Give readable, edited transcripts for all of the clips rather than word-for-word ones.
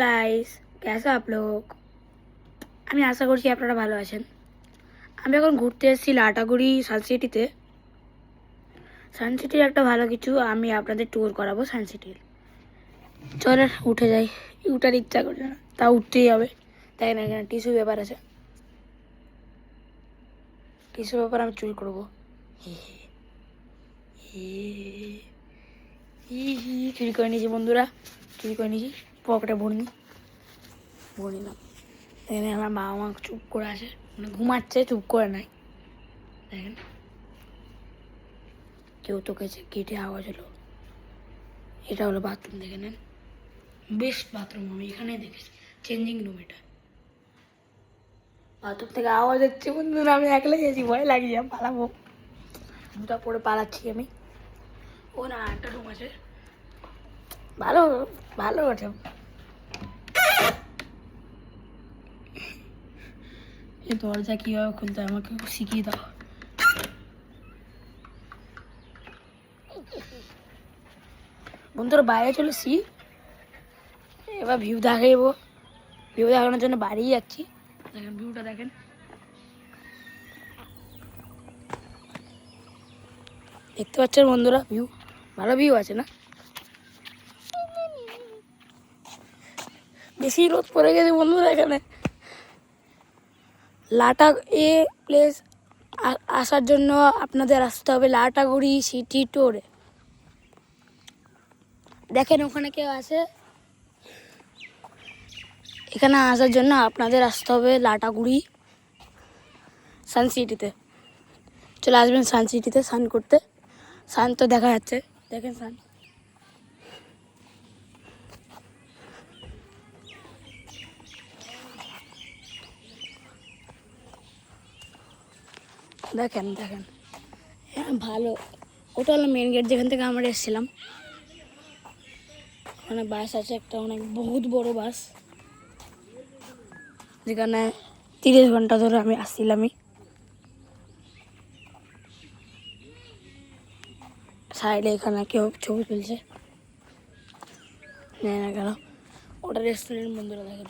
Guys कैसे आप लोग আমি আশা করছি আপনারা ভালো আছেন। আমি এখন ঘুরতে এসেছি লাটাগুড়ি সানসিটিতে। সানসিটির একটা ভালো কিছু আমি আপনাদের ট্যুর করাবো সানসিটির। চলেন উঠে যাই। উঠার ইচ্ছা করছে না, তা উঠতেই হবে। তাই না, এখানে টিস্যু পেপার আছে। টিস্যু পেপার আমি চুরি করবো। হি হি হি হি চুরি করে নিয়েছি বন্ধুরা, চুরি করে নিয়েছি। পকেটে ভরে নিলাম। এখানে আমার বাবা মা চুপ করে আছে, মানে ঘুমাচ্ছে, চুপ করে নাই। দেখেন কেউ তোকেছে, গেটে আওয়াজ হলো। এটা হলো বাথরুম, দেখে নেন। বেস্ট বাথরুম আমি এখানে দেখেছি, চেঞ্জিং রুম এটা। বাথরুম থেকে আওয়াজ হচ্ছে বন্ধুরা, আমি একলাই আছি, ভয় লাগিয়ে পালাবো। জুতা পরে পালাচ্ছি আমি। ও না, একটা রুম আছে, ভালো ভালো আছে। এই দরজা কীভাবে খুলতে হয় আমাকে শিখিয়ে দাও। বন্ধুরা বাইরে চলেছি, এবার ভিউ দেখাবো। ভিউ দেখানোর জন্য বাড়ি যাচ্ছি। দেখেন ভিউটা দেখেন, দেখতে পাচ্ছেন বন্ধুরা, ভিউ ভালো ভিউ আছে না? বেশি রোদ পড়ে গেছে বন্ধুরা এখানে। লাটা এ প্লেস আসার জন্য আপনাদের আসতে হবে লাটাগুড়ি সিটি ট্যুরে। দেখেন ওখানে কেউ আছে। এখানে আসার জন্য আপনাদের আসতে হবে লাটাগুড়ি সানসিটিতে। চলে আসবেন সানসিটিতে স্নান করতে। সান তো দেখা যাচ্ছে, দেখেন সান। দেখেন দেখেন, হ্যাঁ ভালো। ওটা হলো মেন গেট, যেখান থেকে আমরা এসেছিলাম। ওখানে বাস আছে একটা, অনেক বহুত বড় বাস, যেখানে 30 ঘন্টা ধরে আমি আসছিলামই। সাইডে এখানে কেউ ছবি তুলছে, নেয় না কেন। ওটা রেস্টুরেন্ট বন্ধুরা, দেখেন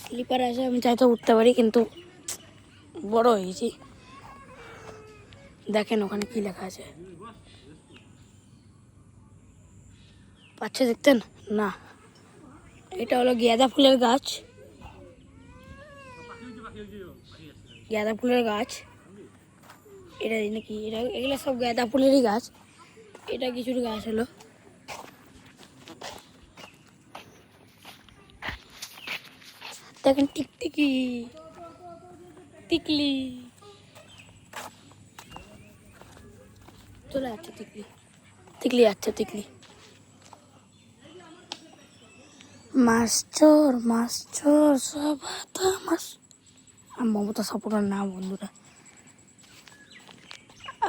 স্লিপার আছে। আমি চাইতে উঠতে পারি, কিন্তু বড় হয়েছি। দেখেন ওখানে কি লেখা আছে, পাচ্ছে দেখতেন না? এটা হলো গাঁদা ফুলের গাছ। গাঁদা ফুলের গাছ এটা নাকি, এটা এগুলো সব গাঁদা ফুলেরই গাছ। এটা কিছুর গাছ হলো। দেখেন টিকটিকি, টিকলি চলে যাচ্ছে, টিকলি টিকলি যাচ্ছে, টিকলি। মাছ চোর সব মাছ। মমতা সাপোর্টার না বন্ধুরা।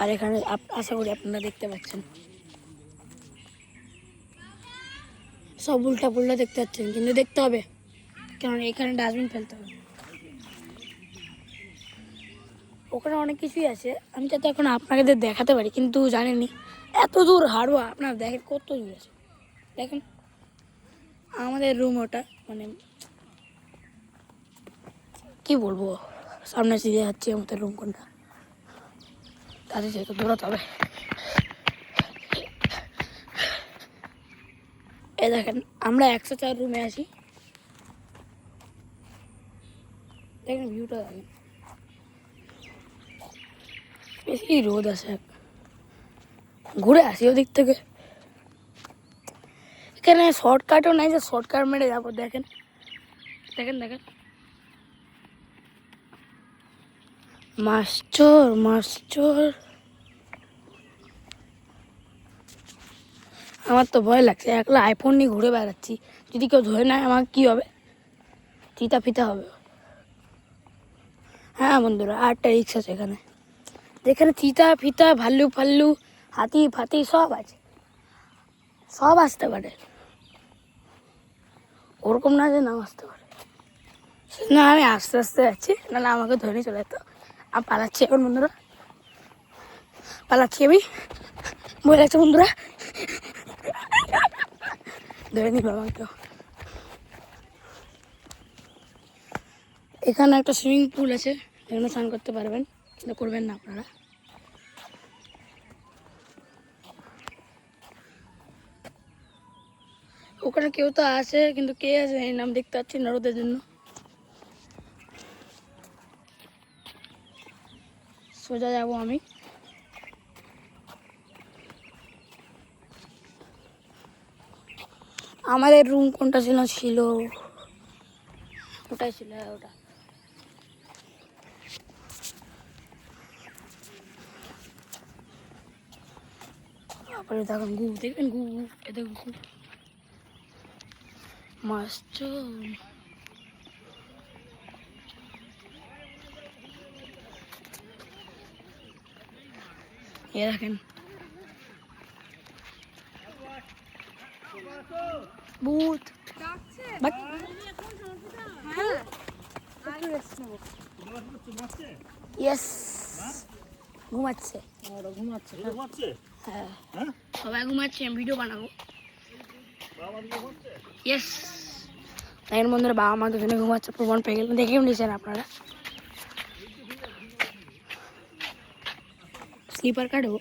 আর এখানে আশা করি আপনারা দেখতে পাচ্ছেন, সব উল্টা পুল্টা দেখতে পাচ্ছেন, কিন্তু দেখতে হবে, কারণ এখানে ডাস্টবিন ফেলতে হবে। ওখানে অনেক কিছুই আছে, আমি যাতে এখন আপনাদের দেখাতে পারি, কিন্তু জানেননি এত দূর হাঁটবো। আপনারা দেখেন কত দূর আছে, দেখেন আমাদের রুম ওটা, মানে কি বলবো, সামনে সিধে যাচ্ছি আমাদের রুম কোনটা, তাদের যেহেতু দৌড়াতে হবে। এ দেখেন আমরা 104 রুমে আছি। দেখেন ভিউটা দেখেন, বেশি রোদ আছে। ঘুরে আসি ওদিক থেকে। এখানে শর্টকাটও নাই যে শর্টকাট মেরে যাবো। দেখেন দেখেন দেখেন, মাছ চোর। আমার তো ভয় লাগছে, একলা আইফোন নিয়ে ঘুরে বেড়াচ্ছি, যদি কেউ ধরে নেয় আমার কী হবে? চিতা ফিতা হবে। হ্যাঁ বন্ধুরা, আরেকটা রিক্স আছে এখানে, যেখানে চিতা ফিতা ভাল্লু ফাল্লু হাতি ফাতি সব আছে, সব আসতে পারে। ওরকম না যে নাম আসতে পারে। না আমি আস্তে আস্তে যাচ্ছি, নাহলে আমাকে ধরে চলে যেত। আমি পালাচ্ছি এখন বন্ধুরা, পালাচ্ছি আমি। ভয় লাগছে বন্ধুরা, ধরে নিলাম আমাকে। এখানে একটা সুইমিং পুল আছে, এখানে স্নান করতে পারবেন, কিন্তু করবেন না আপনারা। ওখানে কেউ তো আছে, কিন্তু কে আছে এই নাম দেখতে পাচ্ছি না রোদের জন্য। সোজা যাবো আমি। আমাদের রুম কোনটা ছিল ওটাই ছিল, ওটা। তারপরে দেখুন গু, দেখবেন গু, এ দেখুন গু মস্ত। এ দেখেন ভূত। ইয়েস, ঘুমাচ্ছে। হ্যাঁ সবাই ঘুমাচ্ছে, আমি ভিডিও বানাবো। ইয়েস, দেখেন বন্ধুরা, বাবা মা দুজনে ঘুমাচ্ছে, প্রমাণ পেয়ে গেলেন, দেখেও নিয়েছেন আপনারা। স্লিপার কাটবো।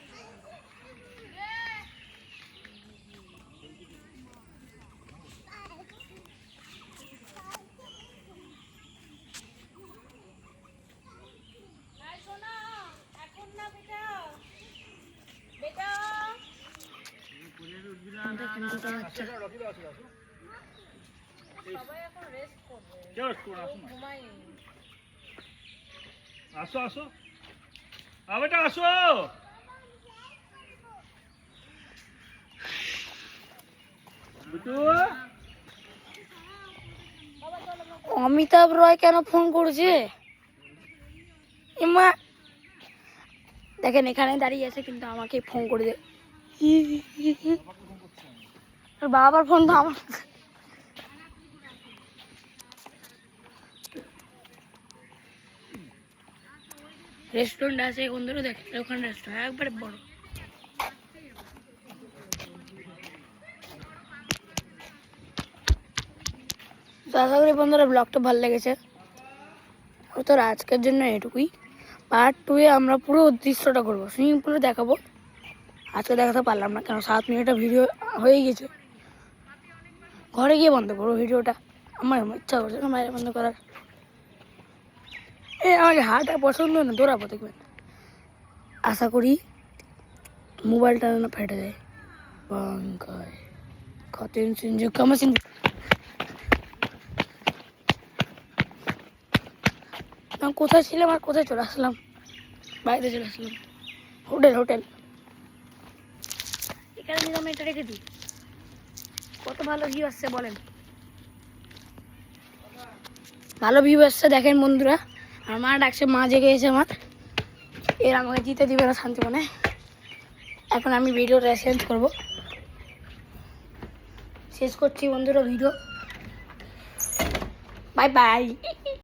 আসো আসো, আবেটা আসো। অমিতাভ রয় কেন ফোন করছে? এমা দেখেন এখানে দাঁড়িয়ে আছে, কিন্তু আমাকে ফোন করে দে। বাবার ফোন তো আমার। রেস্টুরেন্ট আছে বন্ধুরা, দেখেন ওখানে রেস্টুরেন্ট একবারে বড়। তো আশা করি বন্ধুরা ব্লগটা ভালো লেগেছে। তো আজকের জন্য এটুকুই। পার্ট 2-এ আমরা পুরো দৃশ্যটা করবো, সুইমিং পুলে দেখাবো। আজকে দেখাতে পারলাম না, কারণ 7 মিনিটের ভিডিও হয়ে গেছে। ঘরে গিয়ে বন্ধ করবো ভিডিওটা, আমার ইচ্ছা করছে না বাইরে বন্ধ করার। আমাকে হাঁটা পছন্দ না, দৌড়াবো দেখবেন। আশা করি মোবাইলটা না ফেটে যায়। কোথায় ছিলাম আর কোথায় চলে আসলাম? বাইরে চলে আসলাম। হোটেল এখানে যদি আমি এটা রেখে দিই, কত ভালো ভিউ আসছে বলেন। ভালো ভিউ আসছে দেখেন বন্ধুরা। আর মা ডাকছে, মা জেগে গেছে আমার। এর আমাকে জিতে দিবে না শান্তিমনে। এখন আমি ভিডিওটা চেঞ্জ করব, শেষ করছি বন্ধুরা ভিডিও। Bye bye.